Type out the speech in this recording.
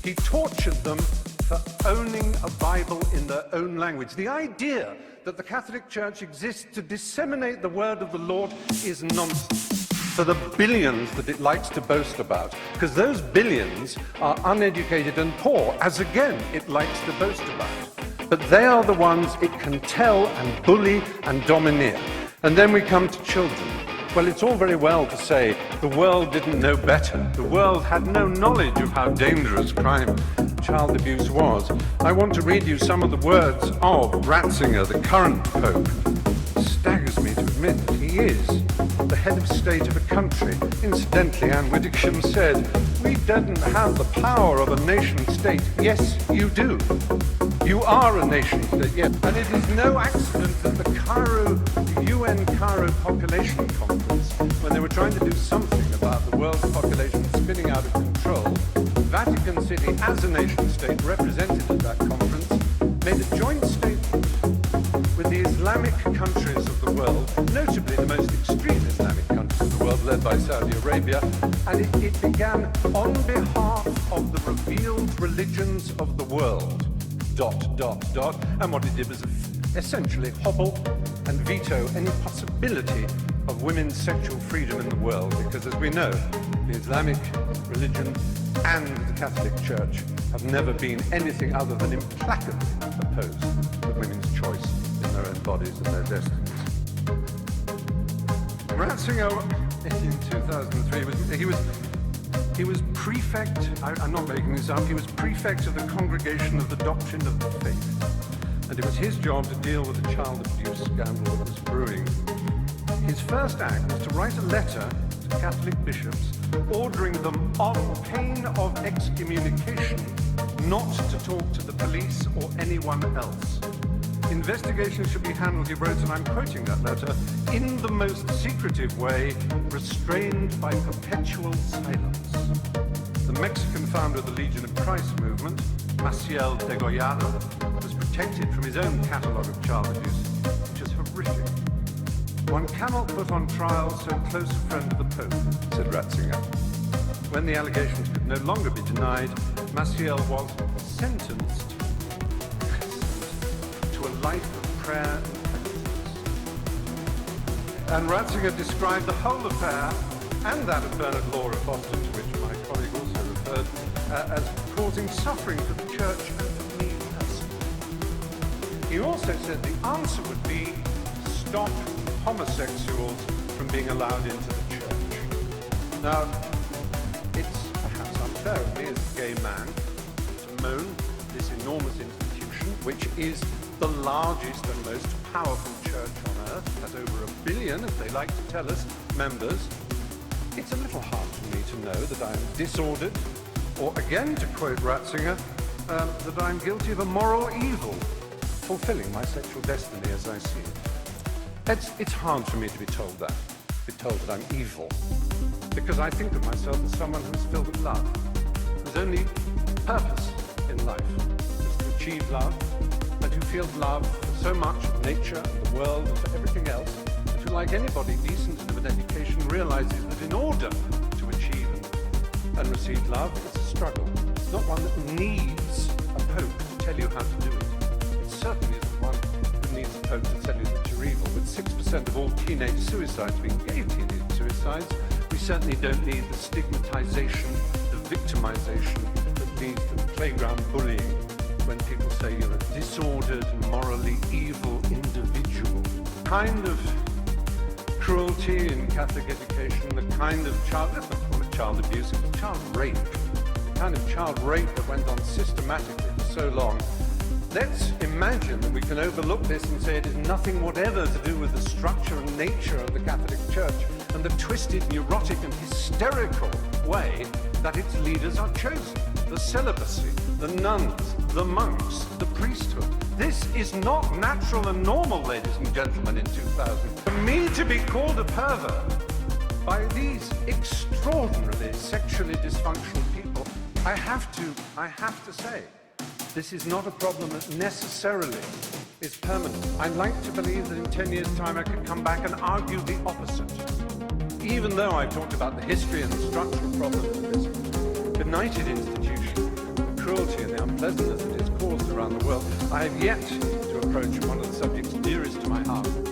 He tortured them for owning a Bible in their own language. The idea that the Catholic Church exists to disseminate the word of the Lord is nonsense. For the billions that it likes to boast about, because those billions are uneducated and poor, as again it likes to boast about. But they are the ones it can tell and bully and domineer. And then we come to children. Well, it's all very well to say the world didn't know better. The world had no knowledge of how dangerous child abuse was. I want to read you some of the words of Ratzinger, the current Pope. It staggers me to admit that he is the head of state of a country. Incidentally, Anne Widdecombe said, "We don't have the power of a nation state." Yes, you do. You are a nation state, yes. And it is no accident that the UN Cairo Population Conference, when they were trying to do something about the world's population spinning out of control, Vatican City, as a nation state represented at that conference, made a joint statement with the Islamic countries of the world, notably the most extreme Islamic countries of the world, led by Saudi Arabia, and it began, "On behalf of the revealed religions of the world, ... And what it did was essentially hobble and veto any possibility of women's sexual freedom in the world, because as we know, the Islamic religion and the Catholic Church have never been anything other than implacably opposed to women's choice in their own bodies and their destinies. Ratzinger, in 2003, he was prefect, I'm not making this up, he was prefect of the Congregation of the Doctrine of the Faith. And it was his job to deal with the child abuse scandal that was brewing. His first act was to write a letter to Catholic bishops ordering them on pain of excommunication not to talk to the police or anyone else. Investigations should be handled, he wrote, and I'm quoting that letter, "in the most secretive way, restrained by perpetual silence." The Mexican founder of the Legion of Christ movement, Maciel Degollado, was protected from his own catalogue of child abuse, which is horrific. "One cannot put on trial so close a friend of the Pope," said Ratzinger. When the allegations could no longer be denied, Maciel was sentenced to a life of prayer and penitence. And Ratzinger described the whole affair and that of Bernard Law of Boston, to which my colleague also referred, as causing suffering for the Church and for me personally. He also said the answer would be to stop homosexuals from being allowed into the Church. Now, it's perhaps unfair of me as a gay man to moan this enormous institution, which is the largest and most powerful church on earth, has over 1 billion, as they like to tell us, members. It's a little hard for me to know that I am disordered, or again, to quote Ratzinger, that I'm guilty of a moral evil, fulfilling my sexual destiny as I see it. It's hard for me to be told that I'm evil, because I think of myself as someone who's filled with love, whose only purpose in life is to achieve love, and who feels love for so much of nature and the world and for everything else, and who, like anybody decent and with an education, realizes that in order to achieve and receive love, it's a struggle. It's not one that needs a pope to tell you how to do it. It certainly isn't one who needs a pope to tell you that you're evil. With 6% of all teenage suicides being gay teenage suicides, we certainly don't need the stigmatization, the victimization that leads to playground bullying when people say you're a disordered, morally evil individual. Kind of cruelty in Catholic education, the kind of let's not call it child abuse, it was child rape. The kind of child rape that went on systematically for so long. Let's imagine that we can overlook this and say it is nothing whatever to do with the structure and nature of the Catholic Church and the twisted, neurotic and hysterical way that its leaders are chosen. The celibacy, the nuns, the monks, the priesthood. This is not natural and normal, ladies and gentlemen, in 2000. For me to be called a pervert by these extraordinarily sexually dysfunctional people, I have to say, this is not a problem that necessarily is permanent. I'd like to believe that in 10 years' time I could come back and argue the opposite. Even though I've talked about the history and the structural problems of this benighted institution, cruelty and the unpleasantness that is caused around the world, I have yet to approach one of the subjects dearest to my heart,